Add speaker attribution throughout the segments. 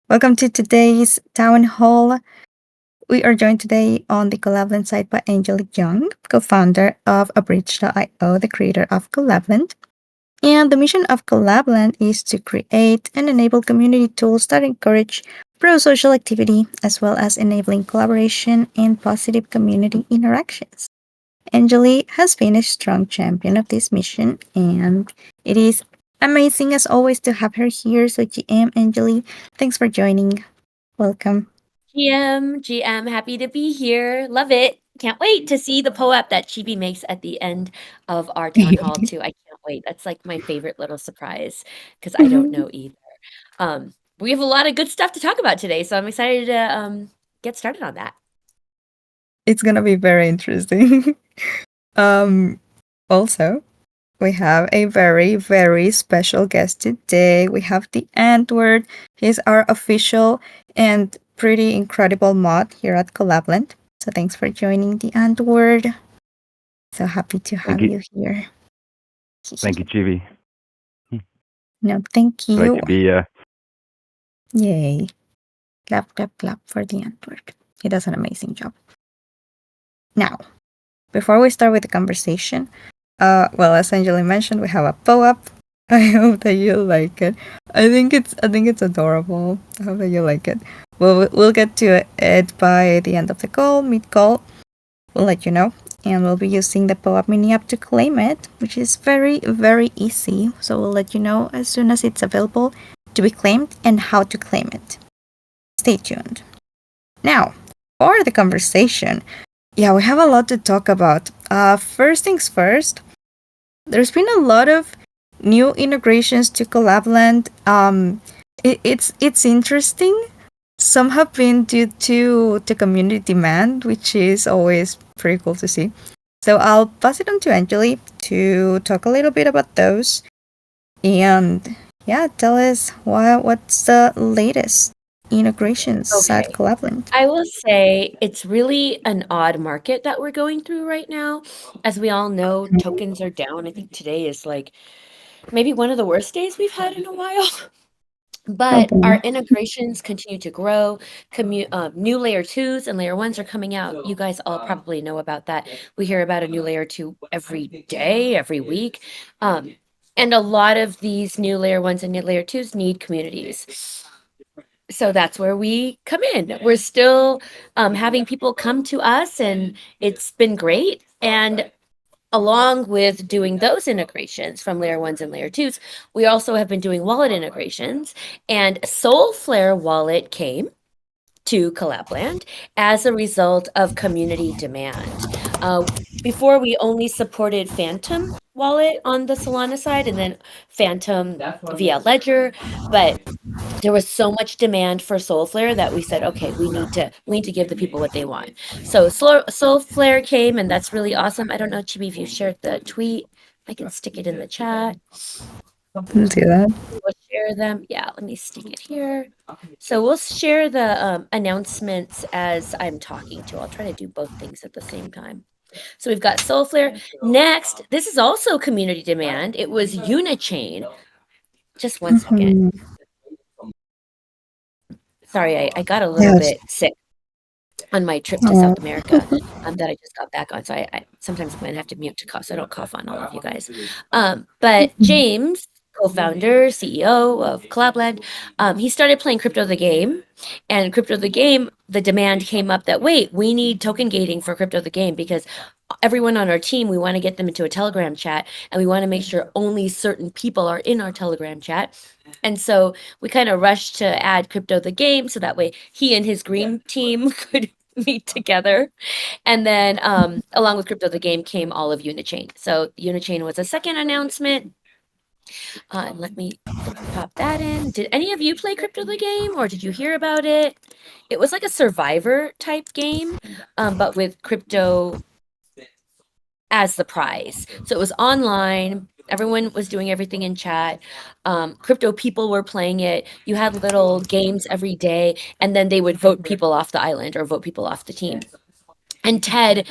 Speaker 1: Welcome to today's town hall. We are joined today on the Collab.Land side by Angelique Young, co-founder of Abridge.io, the creator of Collab.Land. And the mission of Collab.Land is to create and enable community tools that encourage pro-social activity, as well as enabling collaboration and positive community interactions. Angelique has been a strong champion of this mission, and it is amazing as always to have her here. So, GM Angelique, thanks for joining. Welcome.
Speaker 2: GM, happy to be here. Love it. Can't wait to see the POAP that Chibi makes at the end of our town hall too. I can't wait. That's like my favorite little surprise because I don't know either. We have a lot of good stuff to talk about today, so I'm excited to get started on that.
Speaker 1: It's gonna be very interesting. Also, we have a very, very special guest today. We have the Antword. He's our official and pretty incredible mod here at Collab.Land. So thanks for joining the Antword. So happy to have you here.
Speaker 3: Thank you, Chibi.
Speaker 1: No, thank you.
Speaker 3: Glad to be here.
Speaker 1: Yay. Clap, clap, clap for the Antwerp. He does an amazing job. Now, before we start with the conversation, well, as Angeli mentioned, we have a POAP. I hope that you like it. I think it's adorable. I hope that you like it. We'll get to it by the end of the call, mid-call. We'll let you know. And we'll be using the POAP mini app to claim it, which is very, very easy. So we'll let you know as soon as it's available to be claimed and how to claim it. Stay tuned. Now, for the conversation, yeah, we have a lot to talk about. First things first, there's been a lot of new integrations to Collab.Land. It's interesting. Some have been due to community demand, which is always pretty cool to see. So I'll pass it on to Angeli to talk a little bit about those. And yeah, tell us what's the latest integrations at Collab.Land.
Speaker 2: I will say it's really an odd market that we're going through right now. As we all know, tokens are down. I think today is like maybe one of the worst days we've had in a while. But our integrations continue to grow. New layer 2s and layer 1s are coming out. You guys all probably know about that. We hear about a new layer 2 every day, every week. And a lot of these new layer 1s and new layer 2s need communities. So that's where we come in. We're still having people come to us, and it's been great. And along with doing those integrations from layer 1s and layer 2s, we also have been doing wallet integrations. And Soulflare wallet came to Collab.Land as a result of community demand. Before, we only supported Phantom wallet on the Solana side and then Phantom via Ledger, but there was so much demand for Soulflare that we said, okay, we need to give the people what they want. So Soulflare came, and that's really awesome. I don't know, Chibi, if you shared the tweet. I can stick it in the chat.
Speaker 1: Do that.
Speaker 2: We'll share them. Yeah, let me stick it here. So we'll share the announcements as I'm talking to. I'll try to do both things at the same time. So we've got Soulflare. Next, this is also community demand. It was Unichain. Just one second. Sorry, I got a little bit sick on my trip to South America that I just got back on. So I sometimes I'm going to have to mute to cough so I don't cough on all of you guys. But James, co-founder, CEO of Collab.Land, he started playing Crypto the Game. And Crypto the Game, the demand came up that, wait, we need token gating for Crypto the Game because everyone on our team, we want to get them into a Telegram chat, and we want to make sure only certain people are in our Telegram chat. And so we kind of rushed to add Crypto the Game so that way he and his green team could meet together. And then along with Crypto the Game came all of Unichain. So Unichain was a second announcement. Let me pop that in. Did any of you play Crypto the Game, or did you hear about it? It was like a survivor type game, but with crypto as the prize. So it was online. Everyone was doing everything in chat. Crypto people were playing it. You had little games every day, and then they would vote people off the island or vote people off the team. And Ted,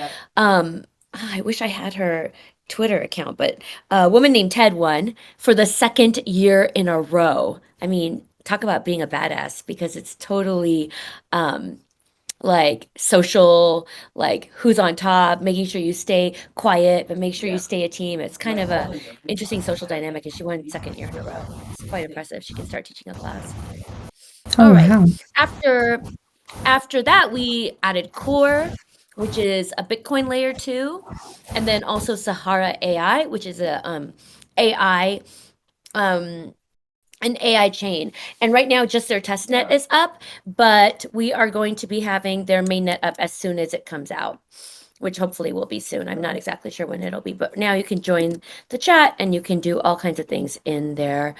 Speaker 2: I wish I had her Twitter account, but a woman named Ted won for the second year in a row. I mean, talk about being a badass because it's totally like social, like who's on top, making sure you stay quiet, but make sure you stay a team. It's kind of a interesting social dynamic, and she won second year in a row. It's quite impressive. She can start teaching a class.
Speaker 1: Oh
Speaker 2: All right.
Speaker 1: wow.
Speaker 2: After that, we added Core, which is a Bitcoin layer 2, and then also Sahara AI, which is a AI um an AI chain. And right now, just their test net is up, but we are going to be having their main net up as soon as it comes out, which hopefully will be soon. I'm not exactly sure when it'll be, but now you can join the chat and you can do all kinds of things in their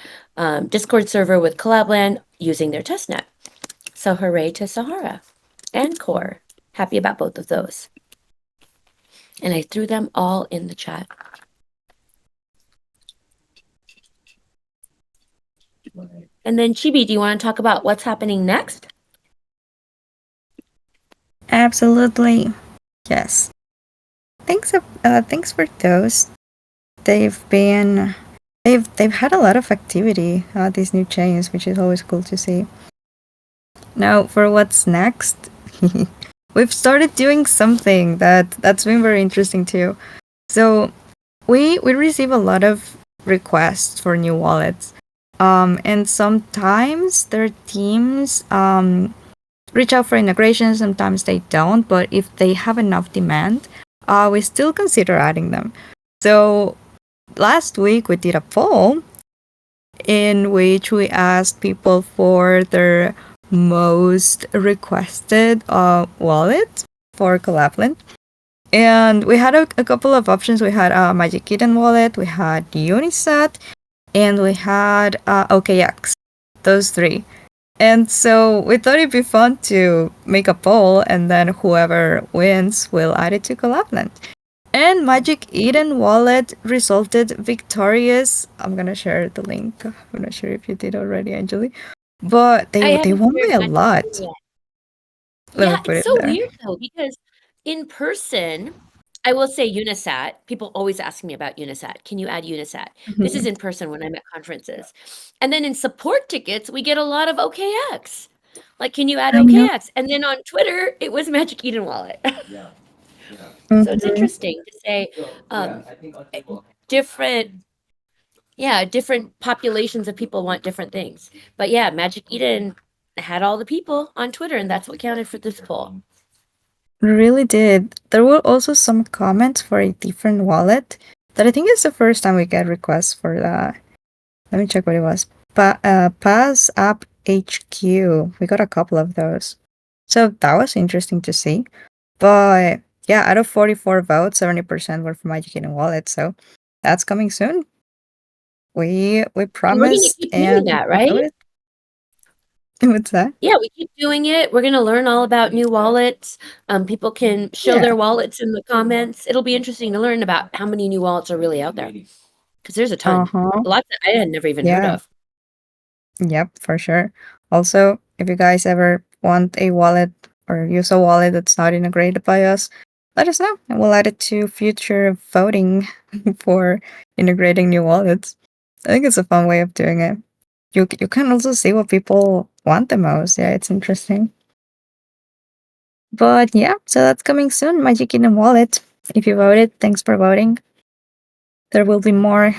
Speaker 2: Discord server with Collab.Land using their test net. So hooray to Sahara and Core. Happy about both of those. And I threw them all in the chat. And then Chibi, do you want to talk about what's happening next?
Speaker 1: Absolutely. Yes. Thanks for those. They've had a lot of activity, these new chains, which is always cool to see. Now for what's next, we've started doing something that's been very interesting too. So we receive a lot of requests for new wallets. And sometimes their teams reach out for integration, sometimes they don't, but if they have enough demand, we still consider adding them. So last week we did a poll in which we asked people for their most requested wallet for Collab.Land. And we had a couple of options. We had a Magic Eden wallet, we had Unisat, and we had OKX. Those three. And so we thought it'd be fun to make a poll, and then whoever wins will add it to Collab.Land. And Magic Eden wallet resulted victorious. I'm gonna share the link. I'm not sure if you did already, Anjali. But they
Speaker 2: haven't
Speaker 1: won
Speaker 2: shared
Speaker 1: by a
Speaker 2: Magic
Speaker 1: lot.
Speaker 2: Eden yet.
Speaker 1: Let me
Speaker 2: Yeah,
Speaker 1: put
Speaker 2: it's
Speaker 1: it
Speaker 2: so
Speaker 1: there.
Speaker 2: weird though, because in person, I will say Unisat. People always ask me about Unisat. Can you add Unisat? This is in person when I'm at conferences. And then in support tickets, we get a lot of OKX. Like, can you add
Speaker 1: I know.
Speaker 2: OKX? And then on Twitter, it was Magic Eden Wallet. So it's
Speaker 1: Mhm.
Speaker 2: interesting to say different, different populations of people want different things. But yeah, Magic Eden had all the people on Twitter, and that's what counted for this poll.
Speaker 1: Really did. There were also some comments for a different wallet that I think is the first time we get requests for that. Let me check what it was. Pass App HQ. We got a couple of those. So that was interesting to see. But yeah, out of 44 votes, 70% were for Magic Eden Wallet. So that's coming soon. We
Speaker 2: And we're going to
Speaker 1: promised
Speaker 2: keep doing
Speaker 1: and
Speaker 2: that,
Speaker 1: we
Speaker 2: right?
Speaker 1: voted. What's that?
Speaker 2: Yeah, we keep doing it. We're going to learn all about new wallets. People can show
Speaker 1: Yeah.
Speaker 2: their wallets in the comments. It'll be interesting to learn about how many new wallets are really out there. Because there's a ton.
Speaker 1: Uh-huh.
Speaker 2: Lots that I had never even heard
Speaker 1: Yeah.
Speaker 2: of.
Speaker 1: Yep, for sure. Also, if you guys ever want a wallet or use a wallet that's not integrated by us, let us know and we'll add it to future voting for integrating new wallets. I think it's a fun way of doing it. You can also see what people want the most. Yeah, it's interesting. But yeah, so that's coming soon. Magic Kingdom Wallet. If you voted, thanks for voting. There will be more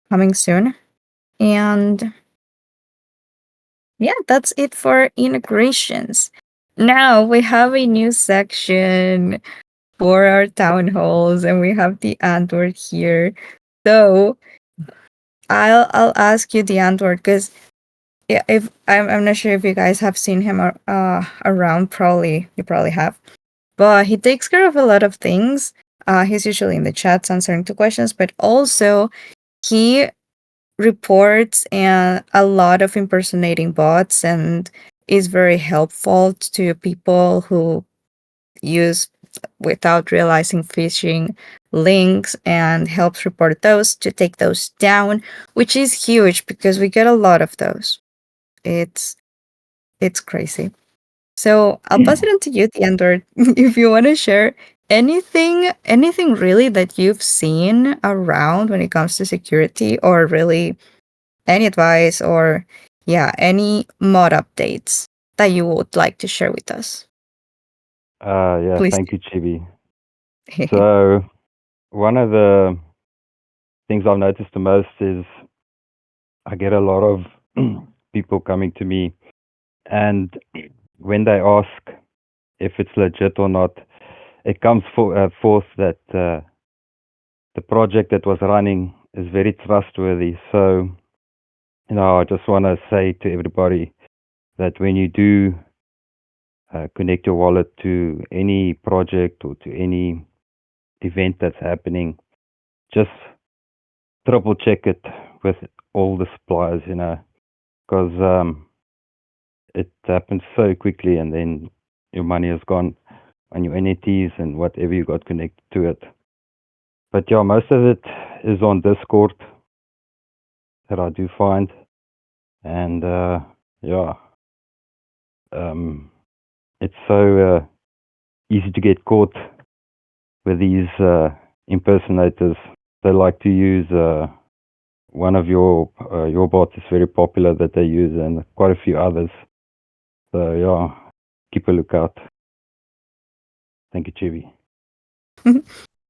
Speaker 1: coming soon. And yeah, that's it for integrations. Now we have a new section for our town halls, and we have the Antwoord here. So I'll ask you the Antwoord because yeah, if I'm not sure if you guys have seen him around. Probably you probably have, but he takes care of a lot of things. He's usually in the chats answering to questions, but also he reports and a lot of impersonating bots and is very helpful to people who use without realizing phishing links and helps report those to take those down, which is huge because we get a lot of those. It's crazy. So I'll pass it on to you, Theandor, if you want to share anything really that you've seen around when it comes to security, or really any advice, or any mod updates that you would like to share with us?
Speaker 3: Yeah,
Speaker 1: Please
Speaker 3: thank you, Chibi.
Speaker 1: do.
Speaker 3: So one of the things I've noticed the most is I get a lot of people coming to me, and when they ask if it's legit or not, it comes forth that the project that was running is very trustworthy. So, I just want to say to everybody that when you do connect your wallet to any project or to any event that's happening, just triple check it with all the suppliers, because it happens so quickly, and then your money is gone on your NFTs and whatever you got connected to it. But yeah, most of it is on Discord that I do find, and it's so easy to get caught with these impersonators. They like to use one of your bots is very popular that they use, and quite a few others. So yeah, keep a lookout. Thank you, Chibi.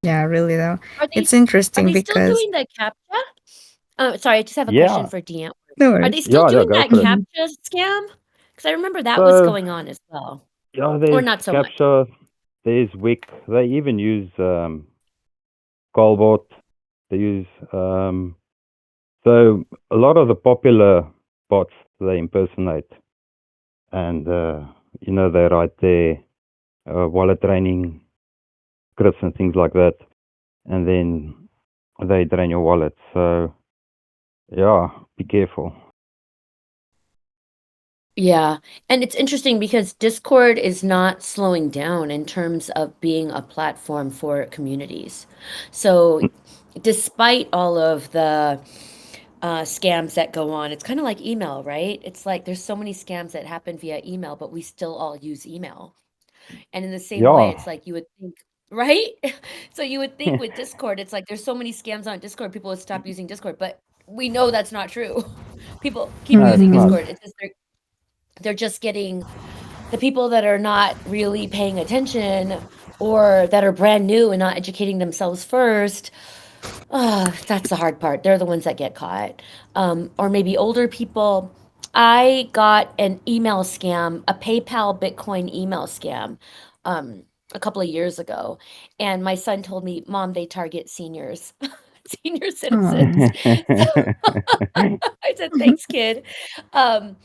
Speaker 1: Yeah, really though.
Speaker 2: Are they
Speaker 1: It's interesting
Speaker 2: are they still
Speaker 1: because
Speaker 2: doing the CAPTCHA? Sorry, I just have a question
Speaker 3: Yeah,
Speaker 2: for Deanne.
Speaker 1: no
Speaker 2: Are
Speaker 1: worries.
Speaker 2: they still
Speaker 3: yeah,
Speaker 2: doing
Speaker 3: go
Speaker 2: that
Speaker 3: for it.
Speaker 2: CAPTCHA scam? Because I remember that was
Speaker 3: So
Speaker 2: going on as well,
Speaker 3: yeah,
Speaker 2: or
Speaker 3: there's
Speaker 2: not so much.
Speaker 3: Captcha, there's Wick. They even use Collab. They use so a lot of the popular bots they impersonate, and they write their wallet training scripts and things like that, and then they drain your wallet. So yeah, be careful.
Speaker 2: Yeah, and it's interesting because Discord is not slowing down in terms of being a platform for communities. So, despite all of the scams that go on, it's kind of like email, right? It's like there's so many scams that happen via email, but we still all use email. And in the same way,
Speaker 3: Yeah.
Speaker 2: it's like you would think, right? So you would think with Discord, it's like there's so many scams on Discord, people would stop using Discord, but we know that's not true. People keep
Speaker 3: No, it's
Speaker 2: using
Speaker 3: not.
Speaker 2: Discord. It's just they're just getting the people that are not really paying attention or that are brand new and not educating themselves first. That's the hard part. They're the ones that get caught. Or maybe older people. I got an email scam, a PayPal Bitcoin email scam, a couple of years ago. And my son told me, Mom, they target seniors, senior citizens. So I said, thanks, kid. Um,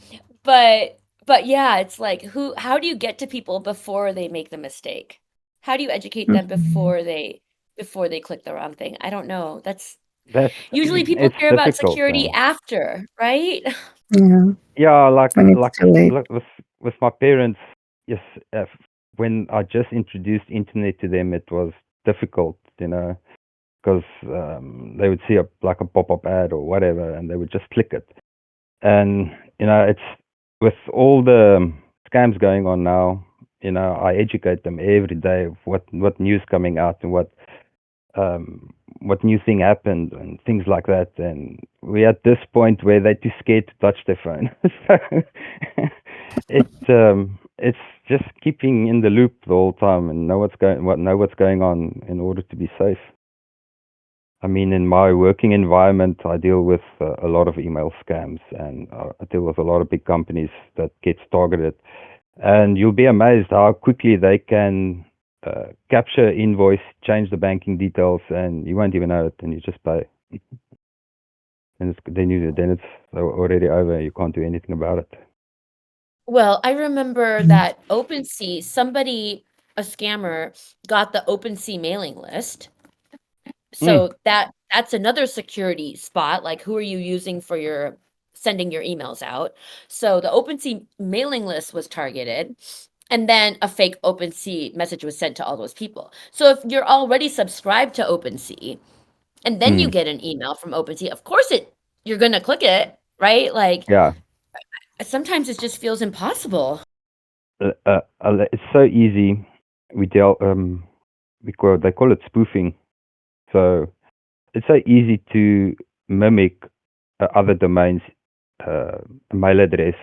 Speaker 2: but yeah, it's like how do you get to people before they make the mistake? How do you educate them before they click the wrong thing? I don't know. That's
Speaker 3: That's
Speaker 2: usually people
Speaker 3: it's
Speaker 2: care about
Speaker 3: difficult.
Speaker 2: security after, right?
Speaker 1: Yeah,
Speaker 3: Yeah, like
Speaker 1: when it's too late.
Speaker 3: with my parents, yes, when I just introduced internet to them, it was difficult, because they would see like a pop-up ad or whatever, and they would just click it. And it's with all the scams going on now. I educate them every day of what news coming out and what new thing happened and things like that. And we're at this point where they're too scared to touch their phone. So it's just keeping in the loop the whole time and know what's going on in order to be safe. I mean, in my working environment, I deal with a lot of email scams, and I deal with a lot of big companies that gets targeted. And you'll be amazed how quickly they can capture invoice, change the banking details, and you won't even know it, and you just pay. And then it's already over. You can't do anything about it.
Speaker 2: Well, I remember that OpenSea, a scammer, got the OpenSea mailing list. So that's another security spot. Like, who are you using for your sending your emails out? So the OpenSea mailing list was targeted, and then a fake OpenSea message was sent to all those people. So if you're already subscribed to OpenSea, and then you get an email from OpenSea, of course you're gonna click it, right? Like
Speaker 3: Yeah.
Speaker 2: sometimes it just feels impossible.
Speaker 3: It's so easy. We deal they call it spoofing. So it's so easy to mimic other domains mail address,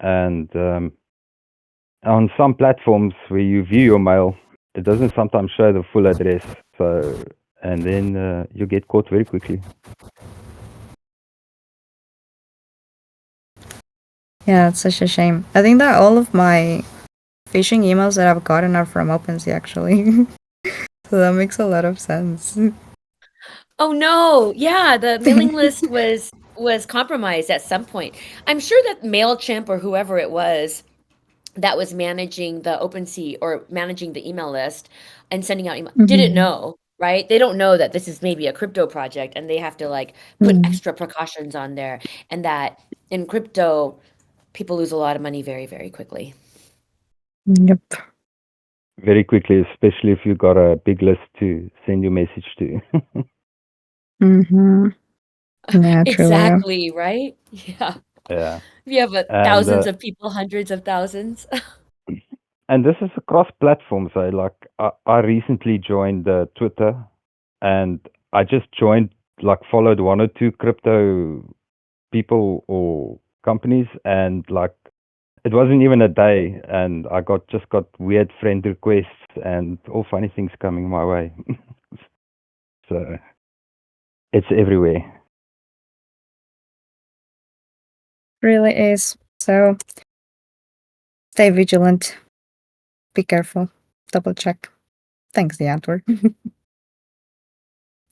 Speaker 3: and on some platforms where you view your mail, it doesn't sometimes show the full address. So, and then you get caught very quickly.
Speaker 1: Yeah, it's such a shame. I think that all of my phishing emails that I've gotten are from OpenSea, actually. So that makes a lot of sense.
Speaker 2: Oh no, yeah, the mailing list was compromised at some point. I'm sure that MailChimp or whoever it was that was managing the OpenSea or managing the email list and sending out email didn't know, right? They don't know that this is maybe a crypto project and they have to like put extra precautions on there, and that in crypto people lose a lot of money very, very quickly.
Speaker 1: Yep.
Speaker 3: Very quickly, especially if you've got a big list to send your message to.
Speaker 1: Mm-hmm. Yeah, truly. Yeah.
Speaker 2: Exactly, right? Yeah.
Speaker 3: Yeah.
Speaker 2: If you have
Speaker 3: And
Speaker 2: thousands of people, hundreds of thousands.
Speaker 3: and this is across platforms. I recently joined Twitter, and I just joined, like, followed one or two crypto people or companies, and like it wasn't even a day, and I just got weird friend requests and all funny things coming my way. So it's everywhere.
Speaker 1: Really is. So stay vigilant. Be careful. Double check. Thanks, the Antwerp.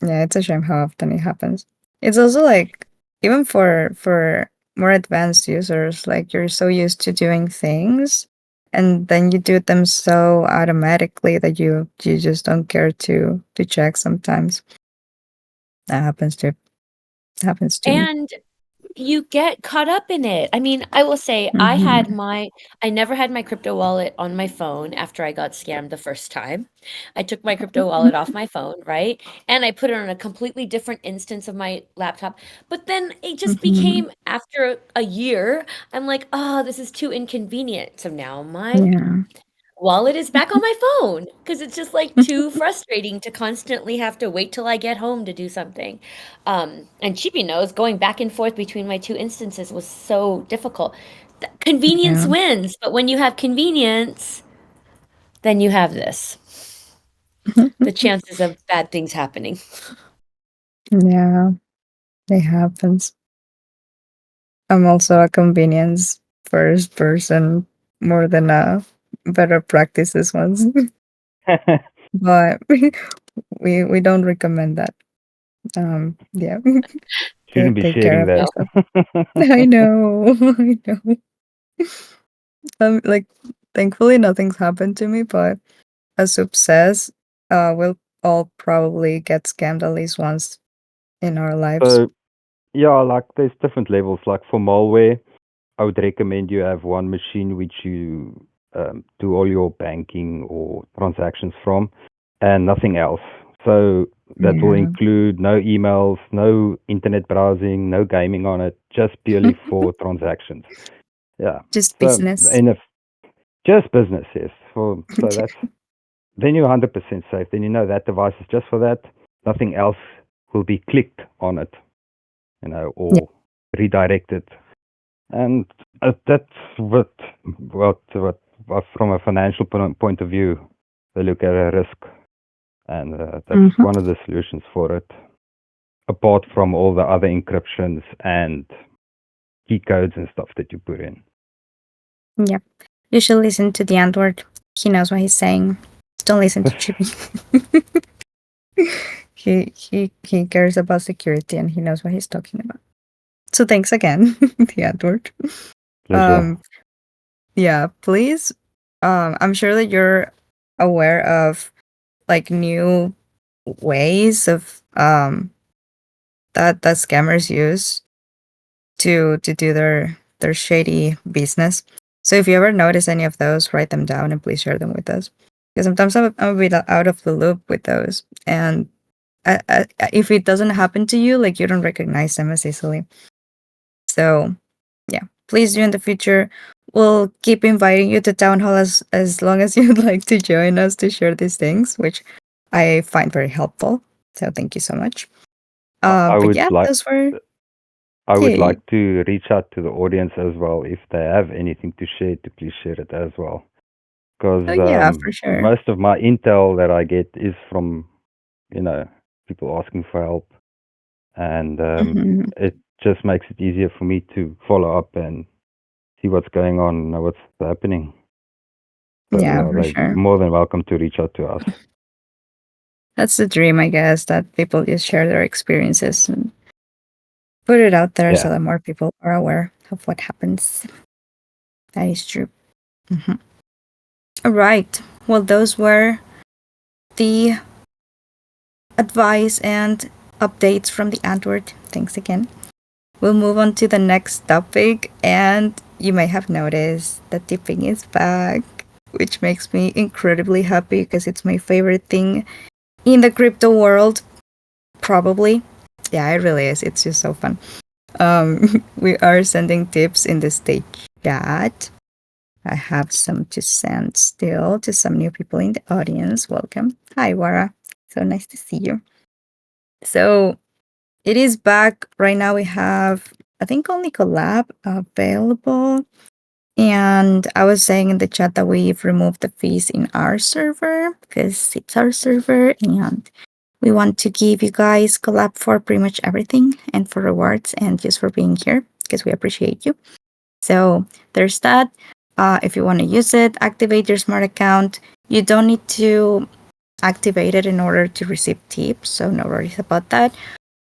Speaker 1: Yeah, it's a shame how often it happens. It's also like even for more advanced users, like you're so used to doing things and then you do them so automatically that you just don't care to check sometimes. That happens to me.
Speaker 2: And you get caught up in it. I mean, I will say I never had my crypto wallet on my phone after I got scammed the first time. I took my crypto wallet off my phone, right? And I put it on a completely different instance of my laptop. But then it just became, after a year, I'm like, oh, this is too inconvenient. So now my
Speaker 1: Yeah.
Speaker 2: wallet is back on my phone because it's just like too frustrating to constantly have to wait till I get home to do something. And Chippy knows going back and forth between my two instances was so difficult. Convenience
Speaker 1: Yeah.
Speaker 2: wins, but when you have convenience, then you have this. The chances of bad things happening.
Speaker 1: Yeah, it happens. I'm also a convenience first person more than a better practices ones. But we don't recommend that. Yeah.
Speaker 3: Shouldn't be
Speaker 1: Take care
Speaker 3: sharing
Speaker 1: of
Speaker 3: that.
Speaker 1: yourself. I know. I know. Like thankfully nothing's happened to me, but as Soup says, we'll all probably get scammed at least once in our lives.
Speaker 3: So yeah, like there's different levels. Like for malware, I would recommend you have one machine which you do all your banking or transactions from, and nothing else. So that will
Speaker 1: Yeah.
Speaker 3: include no emails, no internet browsing, no gaming on it, just purely for transactions. Yeah.
Speaker 1: Just
Speaker 3: So
Speaker 1: business.
Speaker 3: just business, yes. So that's then you're 100% safe. Then you know that device is just for that. Nothing else will be clicked on it,
Speaker 1: Yeah.
Speaker 3: or redirected. And that's what from a financial point of view, they look at a risk, and that's one of the solutions for it. Apart from all the other encryptions and key codes and stuff that you put in.
Speaker 1: Yeah. You should listen to the Antwerp. He knows what he's saying. Don't listen to Chippy. he cares about security and he knows what he's talking about. So thanks again, the Antwerp.
Speaker 3: Pleasure.
Speaker 1: Yeah, please. I'm sure that you're aware of like new ways of that scammers use to do their shady business. So if you ever notice any of those, write them down and please share them with us. Because sometimes I'm a bit out of the loop with those, and if it doesn't happen to you, like you don't recognize them as easily. So yeah, please do in the future. We'll keep inviting you to town hall as long as you'd like to join us to share these things, which I find very helpful. So thank you so much.
Speaker 3: I
Speaker 1: But
Speaker 3: would
Speaker 1: yeah,
Speaker 3: like
Speaker 1: those were
Speaker 3: I would
Speaker 1: yay.
Speaker 3: like to reach out to the audience as well. If they have anything to share, to please share it as well. Because
Speaker 1: Oh yeah, for sure.
Speaker 3: most of my intel that I get is from, people asking for help, and
Speaker 1: Mhm.
Speaker 3: it just makes it easier for me to follow up and see what's going on, know what's happening. So
Speaker 1: Yeah, for
Speaker 3: they're
Speaker 1: sure.
Speaker 3: more than welcome to reach out to us.
Speaker 1: That's the dream, I guess, that people just share their experiences and put it out there so
Speaker 3: Yeah.
Speaker 1: that more people are aware of what happens. That is true. Mhm. All right. Well, those were the advice and updates from the Antwoord. Thanks again. We'll move on to the next topic, and you may have noticed that tipping is back, which makes me incredibly happy because it's my favorite thing in the crypto world, probably. Yeah, it really is. It's just so fun. We are sending tips in the stage chat. I have some to send still to some new people in the audience. Welcome. Hi, Wara. So nice to see you. So it is back. Right now we have, I think, only Collab available. And I was saying in the chat that we've removed the fees in our server because it's our server and we want to give you guys Collab for pretty much everything and for rewards and just for being here because we appreciate you. So there's that. If you want to use it, activate your smart account. You don't need to activate it in order to receive tips, so no worries about that.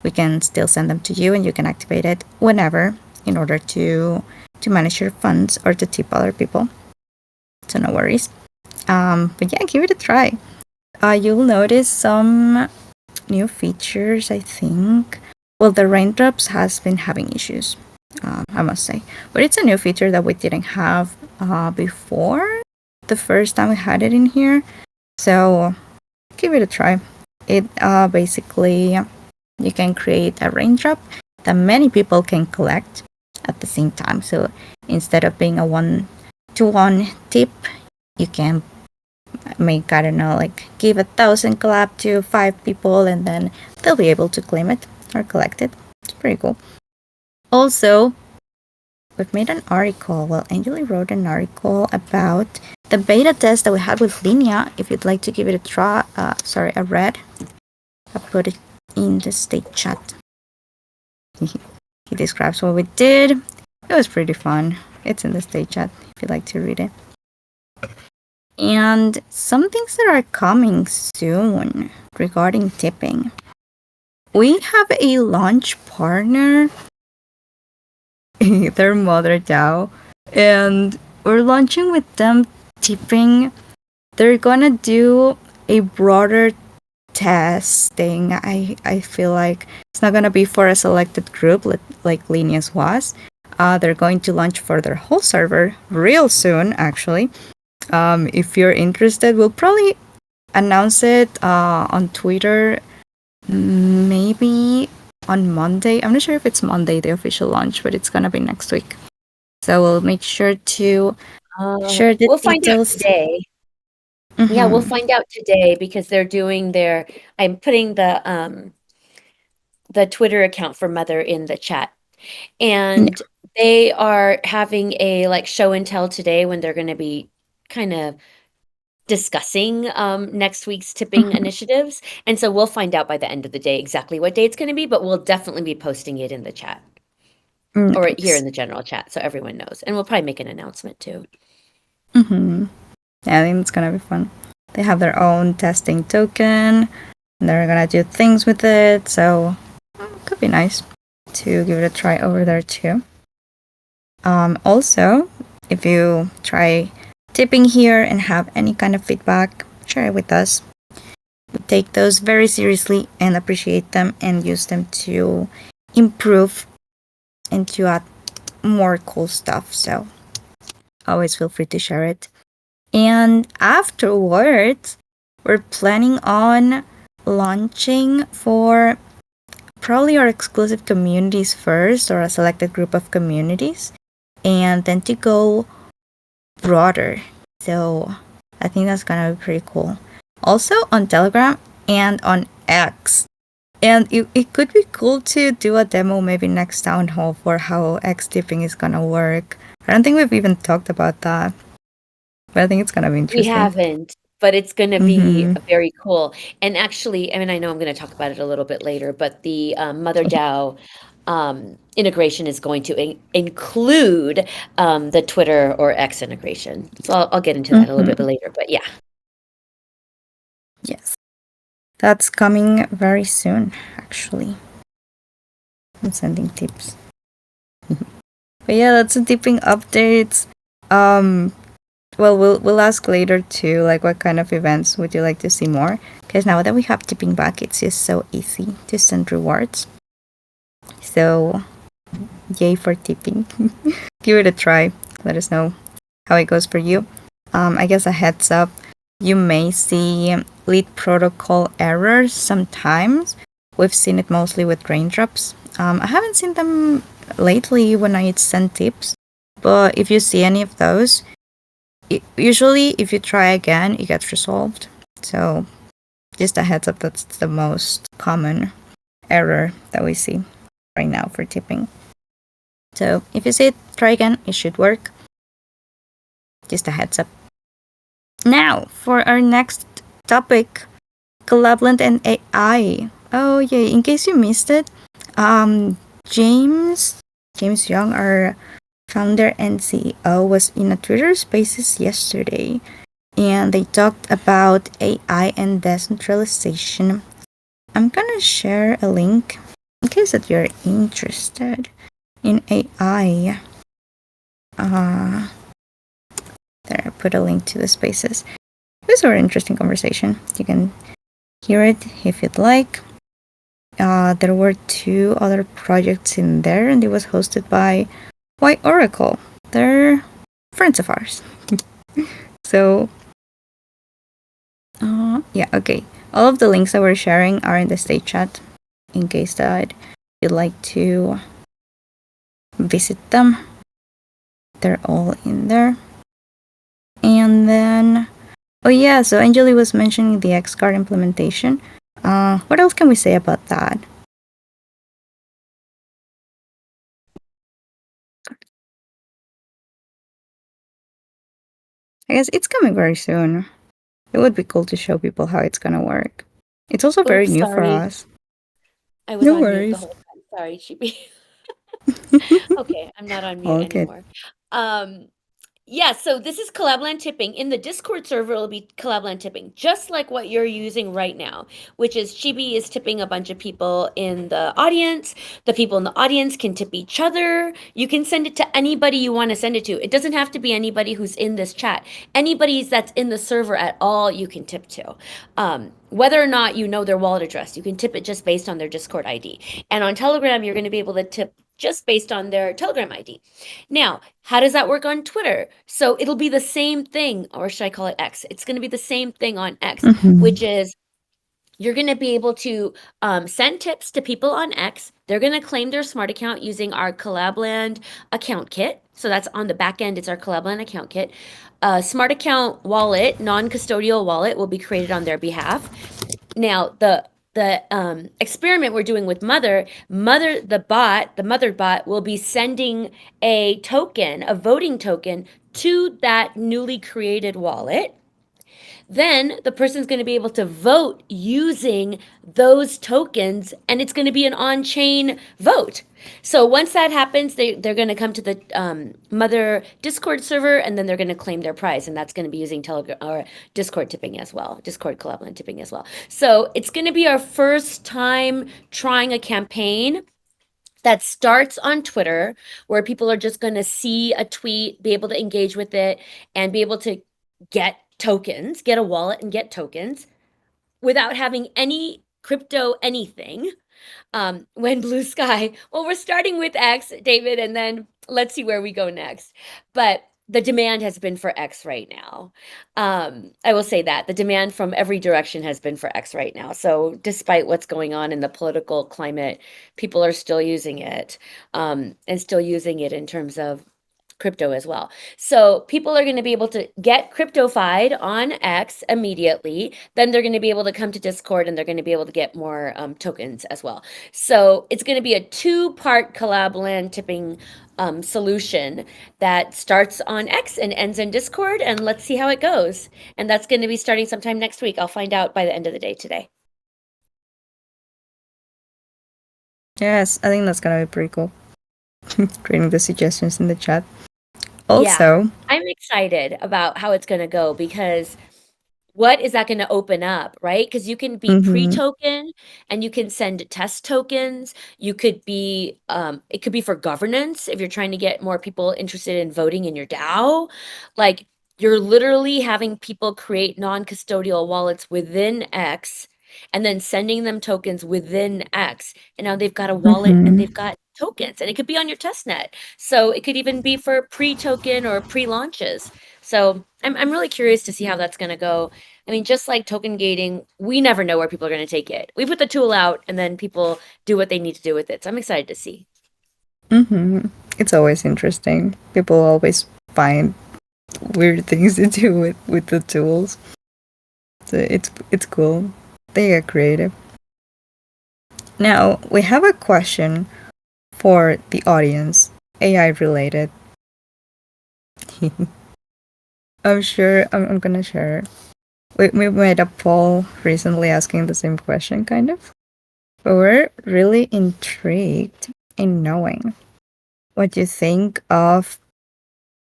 Speaker 1: We can still send them to you and you can activate it whenever in order to manage your funds or to tip other people. So no worries. But yeah, give it a try. You'll notice some new features, I think. Well, the raindrops has been having issues, I must say. But it's a new feature that we didn't have before the first time we had it in here. So give it a try. It basically, you can create a raindrop that many people can collect at the same time. So instead of being a 1-to-1 tip, you can make, I don't know, like give 1,000 collab to 5 people and then they'll be able to claim it or collect it. It's pretty cool. Also, we've made an article. Well, Angeli wrote an article about the beta test that we had with Linea. If you'd like to give it a try, a read, I put it in the state chat. He describes what we did. It was pretty fun. It's in the state chat if you'd like to read it. And some things that are coming soon regarding tipping. We have a launch partner, their mother DAO, and we're launching with them tipping. They're gonna do a broader testing. I feel like it's not gonna be for a selected group like Linus was. They're going to launch for their whole server real soon, actually. If you're interested, we'll probably announce it on Twitter maybe on Monday. I'm not sure if it's Monday, the official launch, but it's gonna be next week. So we'll make sure to share the
Speaker 2: We'll find out
Speaker 1: details.
Speaker 2: today.
Speaker 1: Mm-hmm.
Speaker 2: Yeah, we'll find out today because they're doing I'm putting the Twitter account for Mother in the chat. And they are having a like show and tell today when they're going to be kind of discussing next week's tipping initiatives. And so we'll find out by the end of the day exactly what day it's going to be, but we'll definitely be posting it in the chat or here in the general chat so everyone knows. And we'll probably make an announcement too.
Speaker 1: Mm-hmm. Yeah, I think it's gonna be fun. They have their own testing token. And they're gonna do things with it, so it could be nice to give it a try over there too. Also, if you try tipping here and have any kind of feedback, share it with us. We take those very seriously and appreciate them and use them to improve and to add more cool stuff. So always feel free to share it. And afterwards, we're planning on launching for probably our exclusive communities first or a selected group of communities and then to go broader. So I think that's gonna be pretty cool. Also on Telegram, and on X. And it could be cool to do a demo maybe next town hall for how X tipping is gonna work. I don't think we've even talked about that, but I think it's gonna be
Speaker 2: We
Speaker 1: interesting.
Speaker 2: haven't, but it's going to be
Speaker 1: Mm-hmm.
Speaker 2: very cool. And actually, I mean, I know I'm going to talk about it a little bit later, but the Mother DAO integration is going to include the Twitter or X integration. So I'll get into that a little bit later, but yeah.
Speaker 1: Yes. That's coming very soon, actually. I'm sending tips. But yeah, that's the tipping updates. Well, we'll ask later too, like what kind of events would you like to see more? Because now that we have tipping back, it's just so easy to send rewards. So, yay for tipping. Give it a try. Let us know how it goes for you. I guess a heads up, you may see lead protocol errors sometimes. We've seen it mostly with raindrops. I haven't seen them lately when I send tips, but if you see any of those, usually if you try again, it gets resolved. So just a heads up, that's the most common error that we see right now for tipping. So if you see it, try again, it should work. Just a heads up. Now, for our next topic, Collab.Land and AI. Oh yeah, in case you missed it, James Young, our founder and CEO, was in a Twitter Spaces yesterday, and they talked about AI and decentralization. I'm gonna share a link in case that you're interested in AI. There, I put a link to the Spaces. It was a very interesting conversation. You can hear it if you'd like. There were 2 other projects in there, and it was hosted by White Oracle. They're friends of ours. So, yeah, okay. All of the links that we're sharing are in the state chat in case that you'd like to visit them. They're all in there. And then, oh yeah, so Anjali was mentioning the XCard implementation. What else can we say about that? I guess it's coming very soon. It would be cool to show people how it's gonna work. It's also very
Speaker 2: Oops,
Speaker 1: new for
Speaker 2: sorry.
Speaker 1: us.
Speaker 2: I was
Speaker 1: No
Speaker 2: on mute the
Speaker 1: worries.
Speaker 2: whole time. Sorry, Chibi. Okay, I'm not on mute
Speaker 1: All good.
Speaker 2: anymore. Yeah, so this is Collab.Land tipping. In the Discord server, it'll be Collab.Land tipping, just like what you're using right now, which is Chibi is tipping a bunch of people in the audience. The people in the audience can tip each other. You can send it to anybody you want to send it to. It doesn't have to be anybody who's in this chat. Anybody that's in the server at all, you can tip to. Whether or not you know their wallet address, you can tip it just based on their Discord ID. And on Telegram, you're going to be able to tip just based on their Telegram ID. Now, how does that work on Twitter? So it'll be the same thing, or should I call it X? It's going to be the same thing on X, which is you're going to be able to send tips to people on X. They're going to claim their smart account using our Collab.Land account kit. So that's on the back end. It's our Collab.Land account kit. Smart account wallet, non-custodial wallet, will be created on their behalf. Now, the experiment we're doing with Mother, the Mother bot will be sending a token, a voting token, to that newly created wallet. Then the person's going to be able to vote using those tokens, and it's going to be an on-chain vote. So once that happens, they're going to come to the Mother Discord server, and then they're going to claim their prize, and that's going to be using Telegram or Discord tipping as well, Discord Collab.Land tipping as well. So it's going to be our first time trying a campaign that starts on Twitter, where people are just going to see a tweet, be able to engage with it, and be able to get tokens, get a wallet and get tokens without having any crypto anything. When Blue Sky, well, we're starting with X, David, and then let's see where we go next. But the demand has been for X right now. I will say that the demand from every direction has been for X right now. So despite what's going on in the political climate, people are still using it, and still using it in terms of crypto as well. So people are going to be able to get cryptofied on X immediately. Then they're going to be able to come to Discord and they're going to be able to get more tokens as well. So it's going to be a two-part Collab.Land tipping solution that starts on X and ends in Discord. And let's see how it goes. And that's going to be starting sometime next week. I'll find out by the end of the day today.
Speaker 1: Yes, I think that's gonna be pretty cool. Reading the suggestions in the chat. Also,
Speaker 2: Yeah, I'm excited about how it's going to go because what is that going to open up, right? Because you can be pre-token and you can send test tokens. You could be, it could be for governance if you're trying to get more people interested in voting in your DAO. Like you're literally having people create non-custodial wallets within X and then sending them tokens within X. And now they've got a wallet and they've got tokens and it could be on your testnet. So it could even be for pre-token or pre-launches. So I'm really curious to see how that's going to go. I mean, just like token gating, we never know where people are going to take it. We put the tool out and then people do what they need to do with it. So I'm excited to see.
Speaker 1: It's always interesting. People always find weird things to do with the tools. So it's cool. They get creative. Now we have a question for the audience, AI related. I'm gonna share. We made a poll recently asking the same question, kind of. But we're really intrigued in knowing what you think of,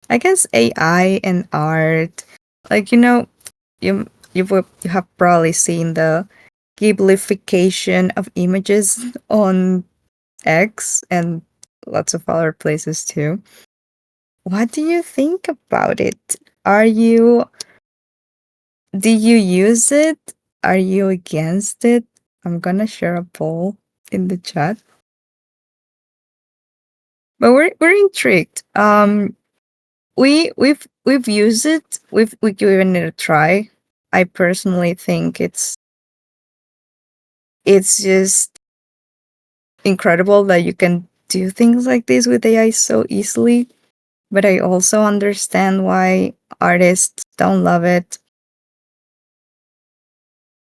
Speaker 1: I guess, AI and art. Like, you you have probably seen the Ghiblification of images on X and lots of other places too. What do you think about it? Do you use it? Are you against it? I'm gonna share a poll in the chat. But we're intrigued. We've used it. We've given it a try. I personally think it's just incredible that you can do things like this with AI so easily. But I also understand why artists don't love it.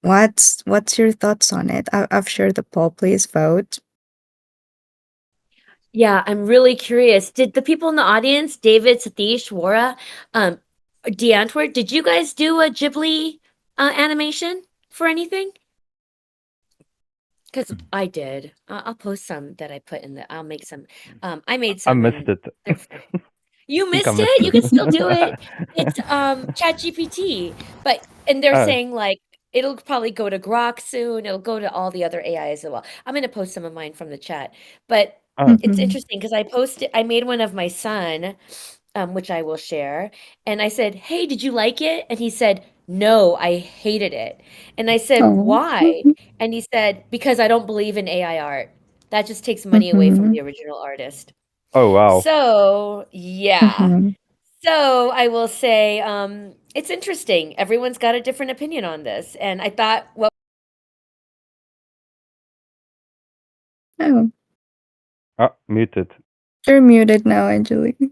Speaker 1: What's your thoughts on it? I've shared the poll. Please vote.
Speaker 2: Yeah, I'm really curious. Did the people in the audience, David, Satish, Wara, DeAntwort, did you guys do a Ghibli animation for anything? Because I did. I'll post some that I put in the. I'll make some. I made
Speaker 3: I
Speaker 2: some.
Speaker 3: missed
Speaker 2: And
Speaker 3: it.
Speaker 2: they're you
Speaker 3: think I
Speaker 2: missed
Speaker 3: missed
Speaker 2: it. You can
Speaker 3: it.
Speaker 2: still do it. It's ChatGPT, and they're
Speaker 3: Oh,
Speaker 2: saying like it'll probably go to Grok soon. It'll go to all the other AIs as well. I'm gonna post some of mine from the chat, but
Speaker 3: oh,
Speaker 2: it's interesting because I made one of my son, which I will share, and I said, "Hey, did you like it?" And he said, "No, I hated it." And I said,
Speaker 1: Oh.
Speaker 2: "Why?" And he said, "Because I don't believe in AI art. That just takes money away from
Speaker 1: Mhm.
Speaker 2: the original artist."
Speaker 3: oh wow.
Speaker 2: So, yeah.
Speaker 1: Mhm.
Speaker 2: So I will say, it's interesting. Everyone's got a different opinion on this. And I thought, well,
Speaker 1: Oh,
Speaker 3: Oh, muted.
Speaker 1: you're muted now, Angelique.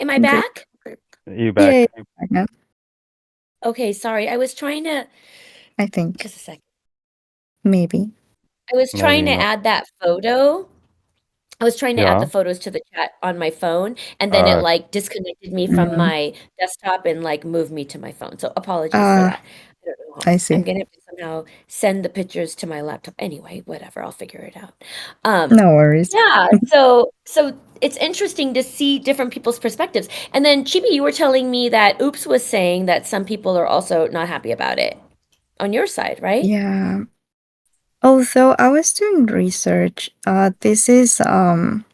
Speaker 2: am I
Speaker 1: Angelique.
Speaker 2: back?
Speaker 3: You back?
Speaker 1: Yay. Yeah,
Speaker 2: Okay, sorry. I was trying to,
Speaker 1: I think
Speaker 2: just a second.
Speaker 1: maybe.
Speaker 2: I was trying
Speaker 3: Maybe
Speaker 2: to
Speaker 3: not.
Speaker 2: add that photo. I was trying to add the
Speaker 3: Yeah.
Speaker 2: photos to the chat on my phone, and then it
Speaker 3: Okay.
Speaker 2: like disconnected me from
Speaker 1: Mm.
Speaker 2: my desktop and like moved me to my phone. So apologies for
Speaker 1: Ah,
Speaker 2: that. I don't know.
Speaker 1: I
Speaker 2: I'm
Speaker 1: see.
Speaker 2: gonna have to somehow send the pictures to my laptop. Anyway, whatever, I'll figure it out. Um,
Speaker 1: No worries.
Speaker 2: yeah, so it's interesting to see different people's perspectives. And then Chibi, you were telling me that Oops was saying that some people are also not happy about it on your side, right?
Speaker 1: Yeah. Although I was doing research, this is I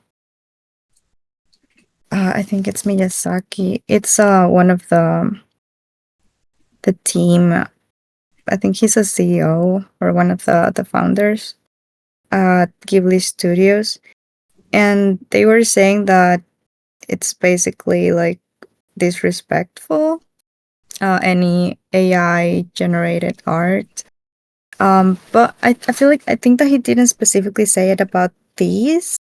Speaker 1: think it's Miyazaki. It's one of the team. I think he's a CEO or one of the founders at Ghibli Studios, and they were saying that it's basically like disrespectful, any AI generated art. But I feel like I think that he didn't specifically say it about this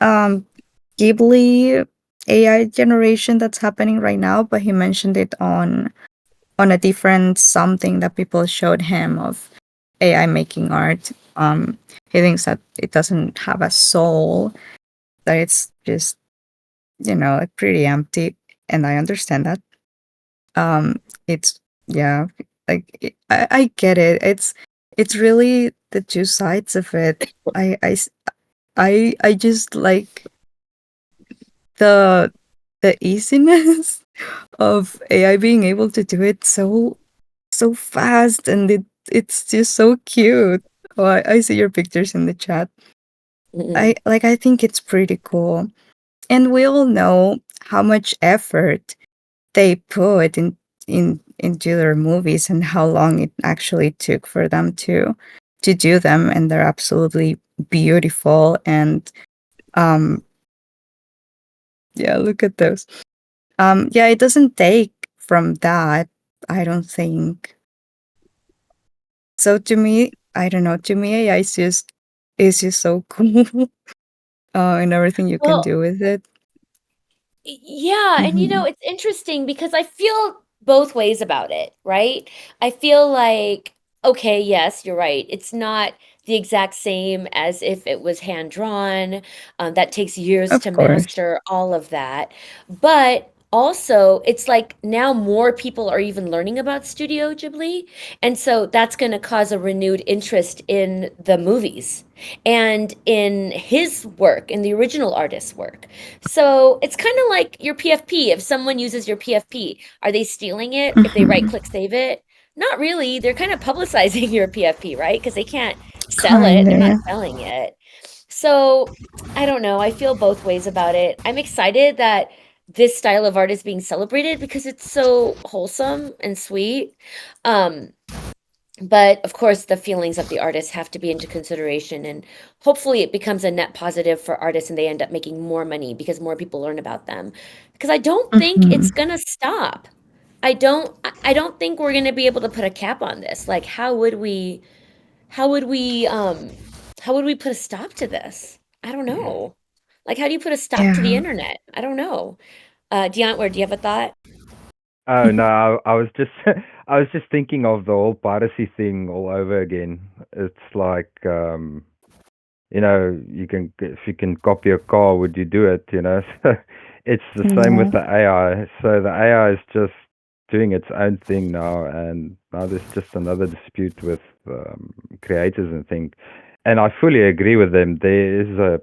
Speaker 1: Ghibli AI generation that's happening right now, but he mentioned it on a different something that people showed him of AI making art. He thinks that it doesn't have a soul, that it's just, like pretty empty, and I understand that. It's yeah, like I get it. It's really the two sides of it. I just like the easiness of AI being able to do it so fast, and it's just so cute. Oh, I see your pictures in the chat. I think it's pretty cool. And we all know how much effort they put into their movies and how long it actually took for them to do them, and they're absolutely beautiful. And yeah, look at those. Yeah, it doesn't take from that, I don't think. So to me, I don't know, to me AI is just so cool. And everything you can
Speaker 2: Well,
Speaker 1: do with it.
Speaker 2: yeah, and
Speaker 1: Mhm.
Speaker 2: it's interesting because I feel both ways about it, right? I feel like, okay, yes, you're right. It's not the exact same as if it was hand drawn. That takes years
Speaker 1: Of
Speaker 2: to
Speaker 1: course.
Speaker 2: master all of that. But also, it's like now more people are even learning about Studio Ghibli. And so that's going to cause a renewed interest in the movies and in his work, in the original artist's work. So it's kind of like your PFP. If someone uses your PFP, are they stealing it if they right
Speaker 1: Mhm.
Speaker 2: click save it? Not really. They're kind of publicizing your PFP, right? Because they can't sell it. They're not
Speaker 1: Kinda.
Speaker 2: selling it. So I don't know. I feel both ways about it. I'm excited that this style of art is being celebrated because it's so wholesome and sweet. Um, but of course, the feelings of the artists have to be into consideration, and hopefully it becomes a net positive for artists and they end up making more money because more people learn about them. Because I don't think it's
Speaker 1: Mhm.
Speaker 2: gonna stop. I don't think we're gonna be able to put a cap on this. Like how would we how would we put a stop to this? I don't know. Like how do you put a stop to the
Speaker 1: Yeah.
Speaker 2: internet? I don't know. Deont, do you have a thought?
Speaker 3: Oh no, I was just I was just thinking of the whole piracy thing all over again. It's like if you can copy a car, would you do it? So it's the same with
Speaker 1: Yeah.
Speaker 3: the AI. So the AI is just doing its own thing now, and now there's just another dispute with creators and things. And I fully agree with them. There is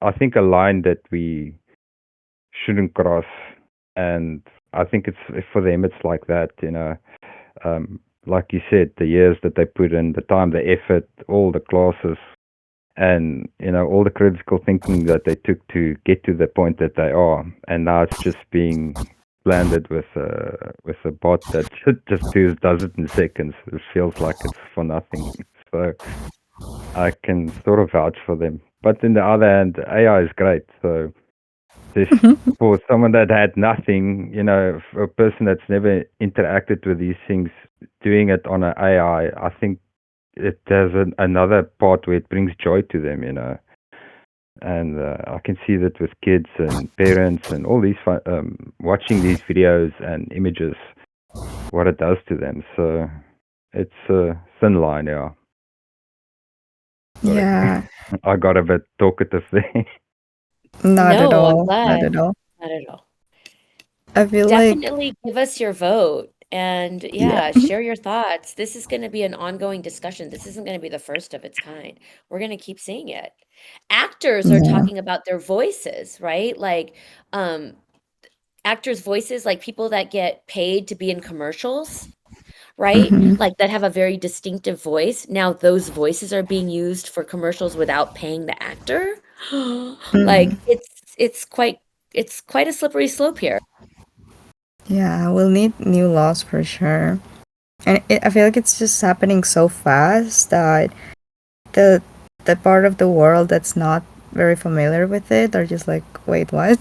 Speaker 3: I think, a line that we shouldn't cross, and I think it's for them. It's like that. Like you said, the years that they put in, the time, the effort, all the classes, and all the critical thinking that they took to get to the point that they are, and now it's just being blended with a bot that just does it in seconds. It feels like it's for nothing. So I can sort of vouch for them. But on the other hand, AI is great. So this, for someone that had nothing, for a person that's never interacted with these things, doing it on an AI, I think it has another part where it brings joy to them. And I can see that with kids and parents and all these watching these videos and images, what it does to them. So it's a thin line, yeah. Sorry,
Speaker 1: Yeah.
Speaker 3: I got a bit talkative there.
Speaker 1: Not at
Speaker 2: No, I'm
Speaker 1: all. Not
Speaker 2: glad.
Speaker 1: at all.
Speaker 2: Not at all.
Speaker 1: I feel like
Speaker 2: Definitely give us your vote and
Speaker 1: yeah.
Speaker 2: yeah, share your thoughts. This is going to be an ongoing discussion. This isn't going to be the first of its kind. We're going to keep seeing it. Actors are
Speaker 1: Yeah.
Speaker 2: talking about their voices, right? Like um actors' voices, like people that get paid to be in commercials, right?
Speaker 1: Mhm.
Speaker 2: Like that have a very distinctive voice. Now those voices are being used for commercials without paying the actor.
Speaker 1: Mm.
Speaker 2: Like it's quite a slippery slope here.
Speaker 1: Yeah, we'll need new laws for sure. And I feel like it's just happening so fast that the the part of the world that's not very familiar with it are just like, wait, what?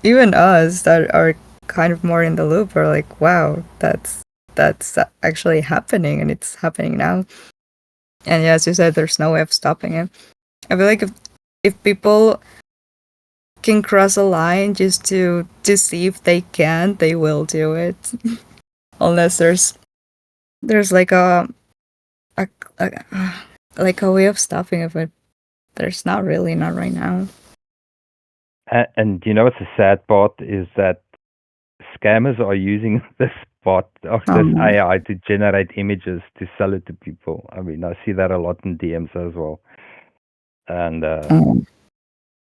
Speaker 1: Even us that are kind of more in the loop are like, wow, that's actually happening, and it's happening now. And yeah, as you said, there's no way of stopping it. I feel like if people can cross a line just to see if they can, they will do it. Unless there's like a like a way of stopping it, but there's not really, not right now.
Speaker 3: And you know what's the sad part is that scammers are using this bot or this
Speaker 1: Um,
Speaker 3: AI to generate images to sell it to people. I mean, I see that a lot in DMs as well, and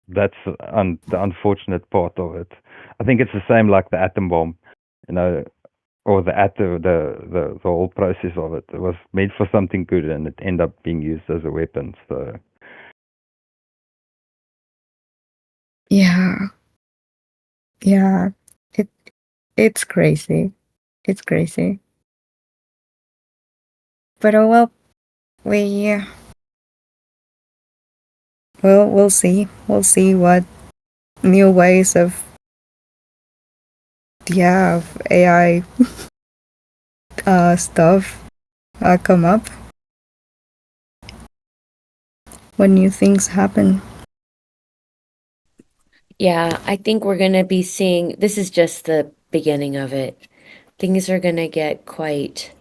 Speaker 3: that's the unfortunate part of it. I think it's the same like the atom bomb, you know, or the whole process of it. It was made for something good, and it ended up being used as a weapon. So
Speaker 1: yeah, it it's crazy. It's crazy. But oh well, we we'll see. We'll see what new ways of AI stuff come up. When new things happen.
Speaker 2: Yeah, I think we're going to be seeing, this is just the beginning of it. Things are going to get quite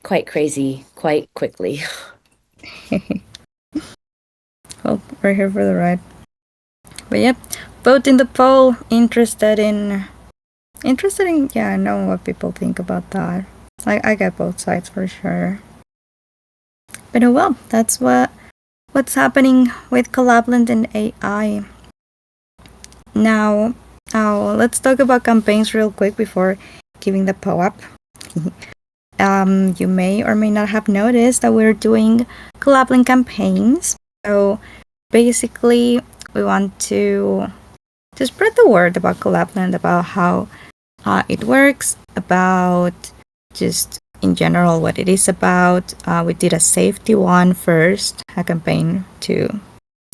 Speaker 2: crazy quite quickly.
Speaker 1: Well, we're here for the ride. But yep, vote in the poll. Interested in knowing what people think about that. I get both sides for sure. But oh well, that's what's happening with Collab.Land and AI. Now, let's talk about campaigns real quick before giving the PO-up. You may or may not have noticed that we're doing Collab.Land campaigns. So basically, we want to spread the word about Collab.Land, about how it works, about just in general what it is about. We did a safety one first, a campaign to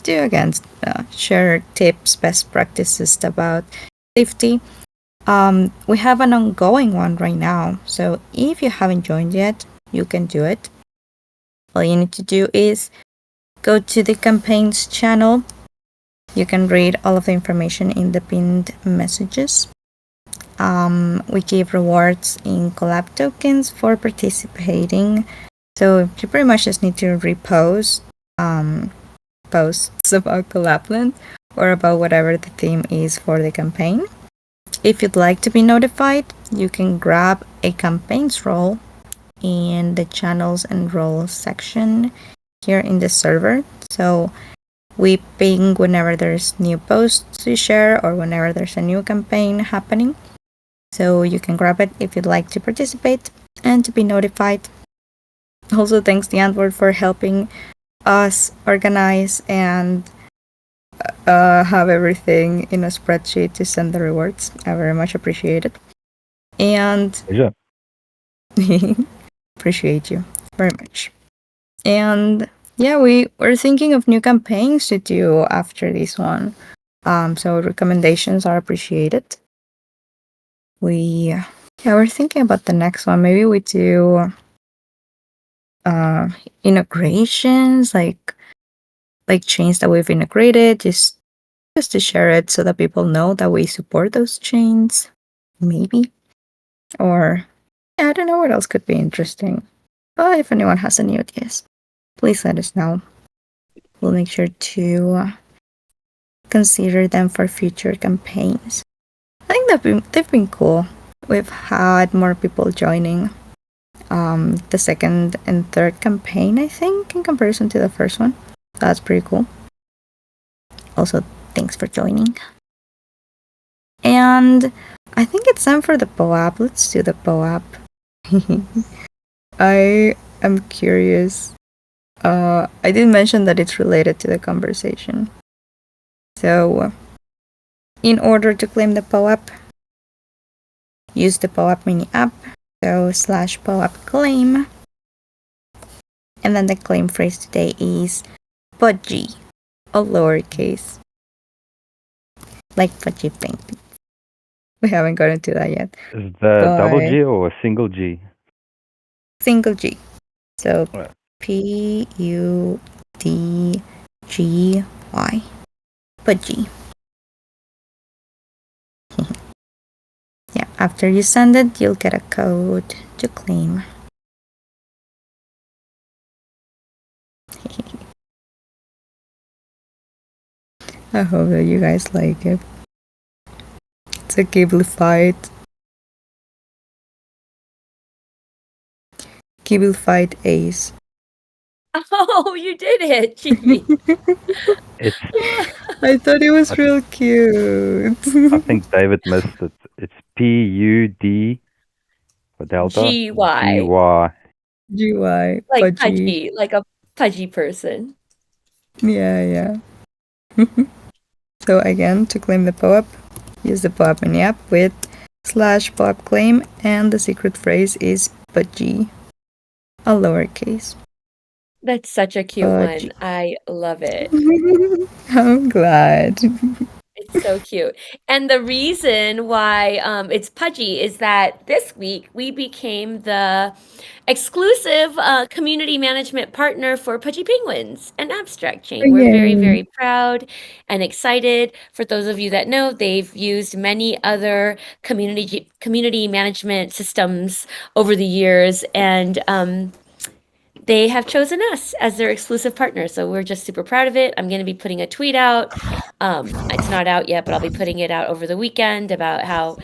Speaker 1: do against share tips, best practices about safety. We have an ongoing one right now, so if you haven't joined yet, you can do it. All you need to do is go to the campaigns channel. You can read all of the information in the pinned messages. We give rewards in collab tokens for participating. So you pretty much just need to repost posts about Collab.Land or about whatever the theme is for the campaign. If you'd like to be notified, you can grab a campaigns role in the channels and roles section here in the server. So we ping whenever there's new posts to share or whenever there's a new campaign happening. So you can grab it if you'd like to participate and to be notified. Also, thanks to Antwerp for helping us organize and have everything in a spreadsheet to send the rewards. I very much appreciate it. And
Speaker 3: yeah.
Speaker 1: appreciate you very much. And yeah, we're thinking of new campaigns to do after this one. So recommendations are appreciated. We're thinking about the next one. Maybe we do integrations, like chains that we've integrated, just to share it so that people know that we support those chains. Maybe. Or I don't know what else could be interesting. But if anyone has any ideas, please let us know. We'll make sure to consider them for future campaigns. I think they've been cool. We've had more people joining the second and third campaign, I think, in comparison to the first one. That's pretty cool. Also, thanks for joining. And I think it's time for the PO-up. Let's do the PO-up. I am curious. I did mention that it's related to the conversation. So, in order to claim the PO-up, use the PO-up mini app. So /PO-up claim. And then the claim phrase today is pudgy, all lowercase. Like pudgy painting. We haven't gotten to that yet.
Speaker 3: Is the double G or a single G?
Speaker 1: Single G. So
Speaker 3: Right.
Speaker 1: PUDGY. GY. Pudgy. Yeah, after you send it, you'll get a code to claim. I hope that you guys like it. It's a Ghibli-fied ace.
Speaker 2: Oh, you did it, Gee.
Speaker 3: It's.
Speaker 1: I thought it was
Speaker 3: I,
Speaker 1: real cute.
Speaker 3: I think David missed it. It's PUD for Delta.
Speaker 2: GY.
Speaker 3: GY.
Speaker 1: GY.
Speaker 2: Like
Speaker 1: Pudgy.
Speaker 2: pudgy, like a pudgy person.
Speaker 1: Yeah. So again, to claim the POAP, use the POAP mini app with /POAP claim, and the secret phrase is pudgy, a lowercase.
Speaker 2: That's such a cute
Speaker 1: Pudgy.
Speaker 2: one. I love it.
Speaker 1: I'm glad.
Speaker 2: It's so cute. And the reason why it's pudgy is that this week we became the exclusive community management partner for Pudgy Penguins, an abstract chain. We're very,
Speaker 1: Yay.
Speaker 2: very proud and excited. For those of you that know, they've used many other community management systems over the years, and they have chosen us as their exclusive partner. So we're just super proud of it. I'm going to be putting a tweet out. It's not out yet, but I'll be putting it out over the weekend about how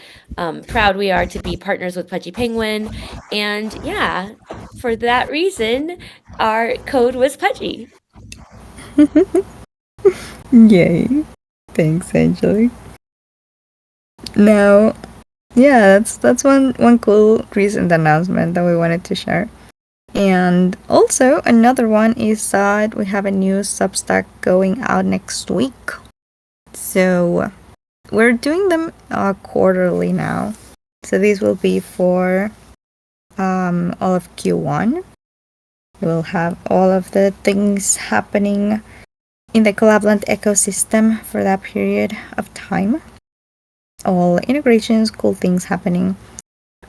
Speaker 2: proud we are to be partners with Pudgy Penguin. And yeah, for that reason, our code was Pudgy.
Speaker 1: Yay. Thanks, Angelique. Now, yeah, that's one cool recent announcement that we wanted to share. And also another one is that we have a new Substack going out next week. So we're doing them quarterly now. So these will be for all of Q1. We'll have all of the things happening in the Collab.Land ecosystem for that period of time. All integrations, cool things happening.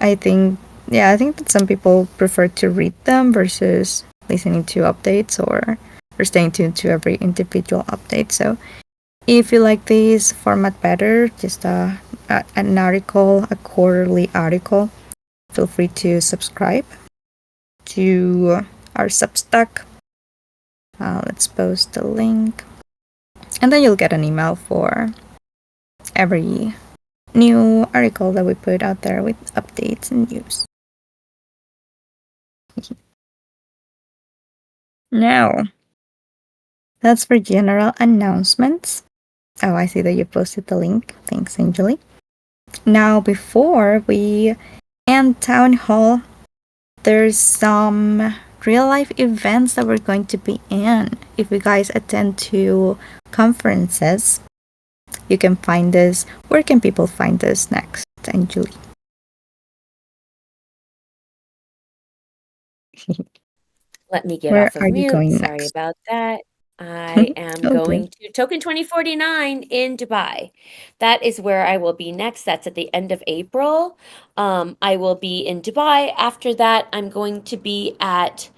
Speaker 1: I think that some people prefer to read them versus listening to updates or staying tuned to every individual update. So if you like this format better, just an article, a quarterly article, feel free to subscribe to our Substack. Let's post the link. And then you'll get an email for every new article that we put out there with updates and news. Now, that's for general announcements. Oh, I see that you posted the link. Thanks, Angeli. Now, before we end Town Hall, there's some real life events that we're going to be in. If you guys attend to conferences, you can find us. Where can people find us next, Angeli?
Speaker 2: Let me get
Speaker 1: Where
Speaker 2: off of
Speaker 1: are you
Speaker 2: mute.
Speaker 1: going
Speaker 2: Sorry
Speaker 1: next?
Speaker 2: about that. I am
Speaker 1: Okay.
Speaker 2: going to Token 2049 in Dubai. That is where I will be next. That's at the end of April. I will be in Dubai. After that, I'm going to be at,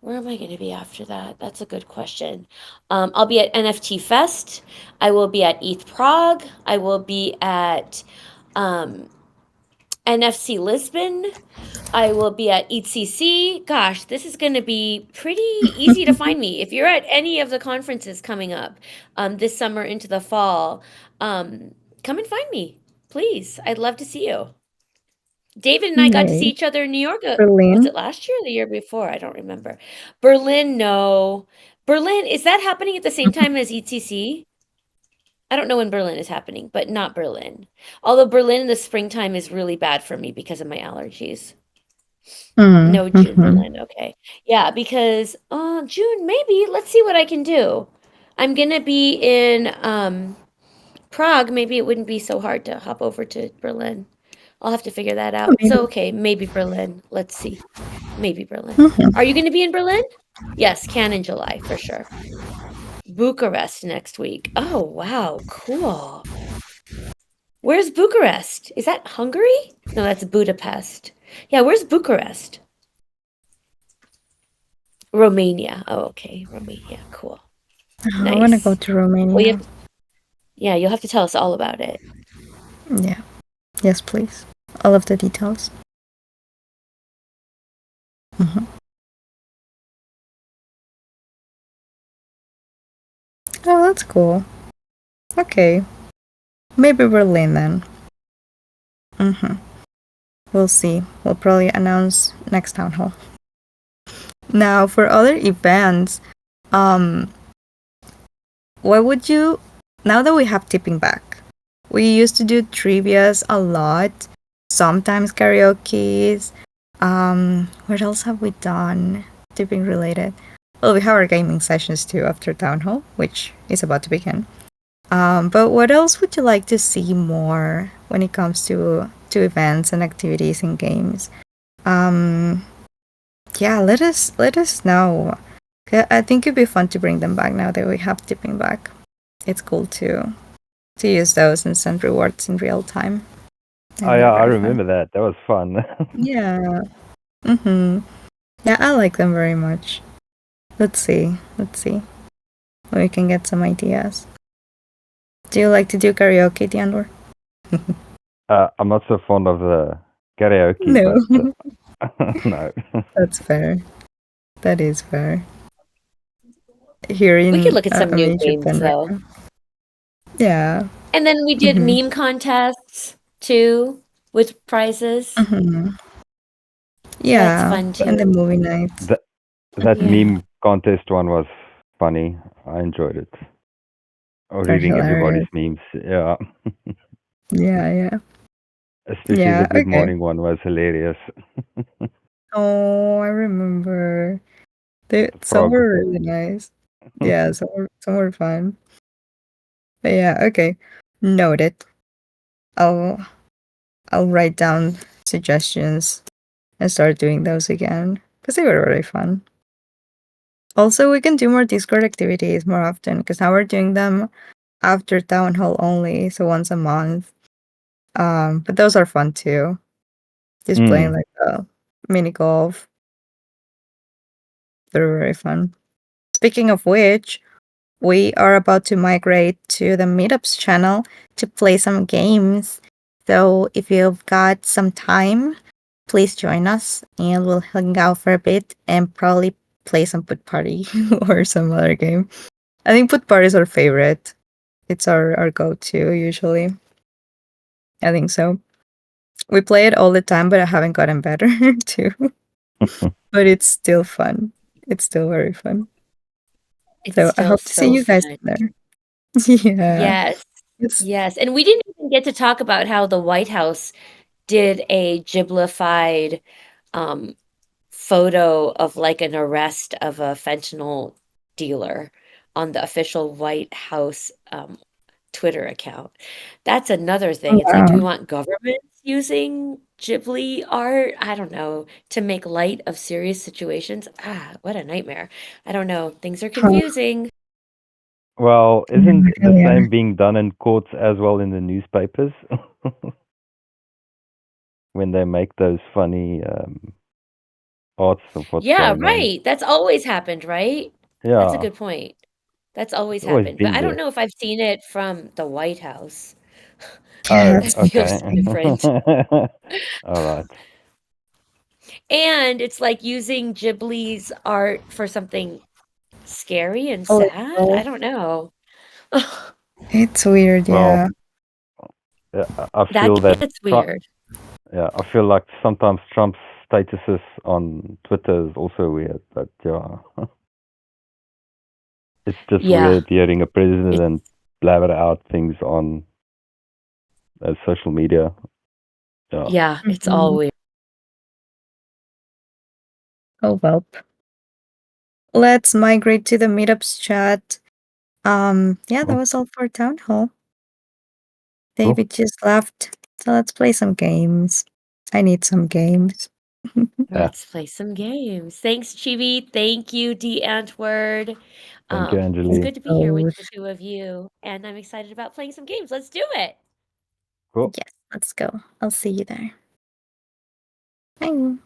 Speaker 2: where am I going to be after that? That's a good question. I'll be at NFT Fest. I will be at ETH Prague. I will be at NFC Lisbon. I will be at ETCC. Gosh, this is going to be pretty easy to find me. If you're at any of the conferences coming up this summer into the fall, come and find me, please. I'd love to see you. David and I got to see
Speaker 1: Yay.
Speaker 2: each other in New York. Was
Speaker 1: Berlin.
Speaker 2: it last year or the year before? I don't remember. Berlin, no. Berlin, is that happening at the same time as ETC? I don't know when Berlin is happening, but not Berlin. Although Berlin in the springtime is really bad for me because of my allergies. No June
Speaker 1: Mm-hmm.
Speaker 2: Berlin, okay. Yeah, because June maybe. Let's see what I can do. I'm gonna be in Prague. Maybe it wouldn't be so hard to hop over to Berlin. I'll have to figure that out. So okay, maybe Berlin. Let's see. Maybe Berlin. Are you gonna be in Berlin? Yes, can in July for sure. Bucharest next week. Oh wow, cool. Where's Bucharest? Is that Hungary? No, that's Budapest. Yeah, where's Bucharest? Romania. Oh, okay. Romania. Cool.
Speaker 1: I want to go
Speaker 2: Nice.
Speaker 1: to
Speaker 2: Well,
Speaker 1: Romania.
Speaker 2: yeah, you'll have to tell us all about it.
Speaker 1: Yeah. Yes, please. All of the details. Mhm. Oh, that's cool. Okay. Maybe Berlin then. We'll see. We'll probably announce next town hall. Now, for other events, um, what would you? Now that we have tipping back, we used to do trivias a lot. Sometimes karaoke's. What else have we done? Tipping related. Well, we have our gaming sessions too after town hall, which is about to begin. But what else would you like to see more when it comes to events and activities and games? Um, yeah, let us know. I think it'd be fun to bring them back now that we have tipping back. It's cool to use those and send rewards in real time.
Speaker 3: Oh
Speaker 1: And
Speaker 3: yeah,
Speaker 1: they're
Speaker 3: I
Speaker 1: very fun.
Speaker 3: remember that. That was fun.
Speaker 1: Yeah. Mhm. Yeah, I like them very much. Let's see. Let's see. We can get some ideas. Do you like to do karaoke, Diandor?
Speaker 3: I'm not so fond of the karaoke,
Speaker 1: No.
Speaker 3: but no.
Speaker 1: That's fair. That is fair. Here
Speaker 2: We could
Speaker 1: in
Speaker 2: look at some
Speaker 1: I'm
Speaker 2: new
Speaker 1: in
Speaker 2: games
Speaker 1: Japan right
Speaker 2: though.
Speaker 1: now. Yeah.
Speaker 2: And then we did
Speaker 1: Mhm.
Speaker 2: meme contests too with prizes.
Speaker 1: Mhm.
Speaker 2: That's
Speaker 1: Yeah.
Speaker 2: fun
Speaker 1: And the
Speaker 2: too.
Speaker 1: movie nights.
Speaker 3: That
Speaker 2: Yeah.
Speaker 3: meme contest one was funny. I enjoyed it. Or
Speaker 1: They're
Speaker 3: reading everybody's
Speaker 1: hilarious.
Speaker 3: memes. Yeah.
Speaker 1: Yeah, yeah.
Speaker 3: Especially the
Speaker 1: Yeah,
Speaker 3: good
Speaker 1: okay.
Speaker 3: morning one was hilarious.
Speaker 1: Oh, I remember.
Speaker 3: The
Speaker 1: Some
Speaker 3: frog.
Speaker 1: were really nice. Yeah, some were fun. But yeah, okay. Noted. I'll I'll write down suggestions and start doing those again because they were really fun. Also, we can do more Discord activities more often because now we're doing them after town hall only, so once a month. But those are fun too. Just playing
Speaker 3: Mm.
Speaker 1: like mini golf. They're very fun. Speaking of which, we are about to migrate to the Meetups channel to play some games. So if you've got some time, please join us and we'll hang out for a bit and probably play some Put Party or some other game. I think Put Party is our favorite. It's our go-to usually. I think so. We play it all the time, but I haven't gotten better too. But it's still fun. It's still very fun.
Speaker 2: It's
Speaker 1: So I
Speaker 2: still
Speaker 1: hope to see
Speaker 2: so
Speaker 1: you guys
Speaker 2: fun.
Speaker 1: there. Yeah.
Speaker 2: Yes.
Speaker 1: It's
Speaker 2: Yes. And we didn't even get to talk about how the White House did a giblified um photo of like an arrest of a fentanyl dealer on the official White House Twitter account. That's another thing. It's like, do we
Speaker 1: wow.
Speaker 2: want governments using Ghibli art? I don't know, to make light of serious situations. Ah, what a nightmare. I don't know. Things are
Speaker 1: Huh.
Speaker 2: confusing.
Speaker 3: Well, isn't
Speaker 1: Yeah,
Speaker 3: the
Speaker 1: really are.
Speaker 3: same being done in courts as well in the newspapers? When they make those funny arts of what's
Speaker 2: Yeah,
Speaker 3: going on.
Speaker 2: right. That's always happened, right? That's a
Speaker 3: Yeah,
Speaker 2: good point. That's always
Speaker 3: it's always
Speaker 2: happened. But
Speaker 3: been
Speaker 2: I don't
Speaker 3: there.
Speaker 2: know if I've seen it from the White House.
Speaker 1: Yeah,
Speaker 3: Oh,
Speaker 2: That
Speaker 1: that's
Speaker 3: okay.
Speaker 2: feels
Speaker 1: interesting.
Speaker 2: different.
Speaker 3: All right.
Speaker 2: And it's like using Ghibli's art for something scary and sad. I
Speaker 1: Political.
Speaker 2: don't know.
Speaker 1: It's weird,
Speaker 3: Well,
Speaker 1: yeah.
Speaker 3: I
Speaker 2: That
Speaker 3: feel that
Speaker 2: gets weird.
Speaker 3: yeah, I feel like sometimes Trump's statuses on Twitter is also weird, but yeah, it's just
Speaker 2: Yeah.
Speaker 3: weird hearing a
Speaker 2: It,
Speaker 3: president blabber out things on social media. Yeah.
Speaker 2: yeah, it's all
Speaker 1: Mhm.
Speaker 2: weird.
Speaker 1: Oh well. Let's migrate to the meetups chat. Yeah, that
Speaker 3: Cool.
Speaker 1: was all for town hall.
Speaker 3: Cool.
Speaker 1: David just left. So let's play some games. I need some games.
Speaker 3: Yeah.
Speaker 2: Let's play some games. Thanks, Chibi. Thank you, D. Antword.
Speaker 3: Thank you,
Speaker 2: It's
Speaker 3: Anjali.
Speaker 2: good to be here with the
Speaker 1: Both.
Speaker 2: two of you, and I'm excited about playing some games. Let's do it.
Speaker 3: Cool.
Speaker 1: Yes, let's go. I'll see you there. Bye.